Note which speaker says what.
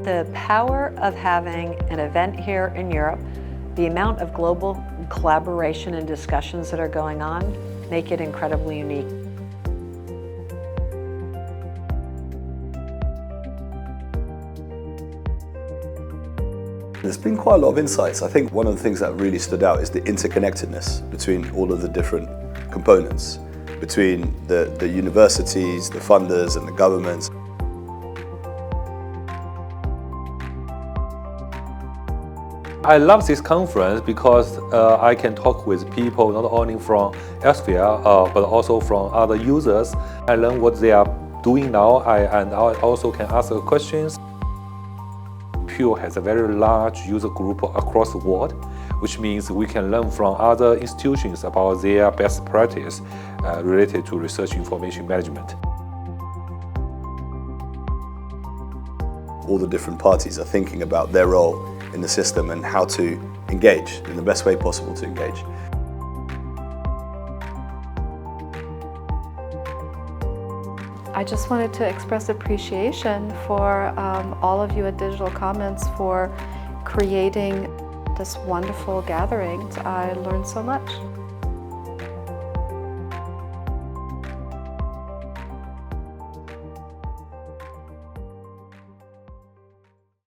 Speaker 1: The power of having an event here in Europe, the amount of global collaboration and discussions that are going on, make it incredibly unique.
Speaker 2: There's been quite a lot of insights. I think one of the things that really stood out is the interconnectedness between all of the different components, between the universities, the funders and the governments.
Speaker 3: I love this conference because I can talk with people not only from Elsevier but also from other users. I learn what they are doing now and I also can ask questions. Pure has a very large user group across the world, which means we can learn from other institutions about their best practice related to research information management.
Speaker 2: All the different parties are thinking about their role in the system and how to engage in the best way possible to engage.
Speaker 4: I just wanted to express appreciation for all of you at Digital Commons for creating this wonderful gathering. I learned so much.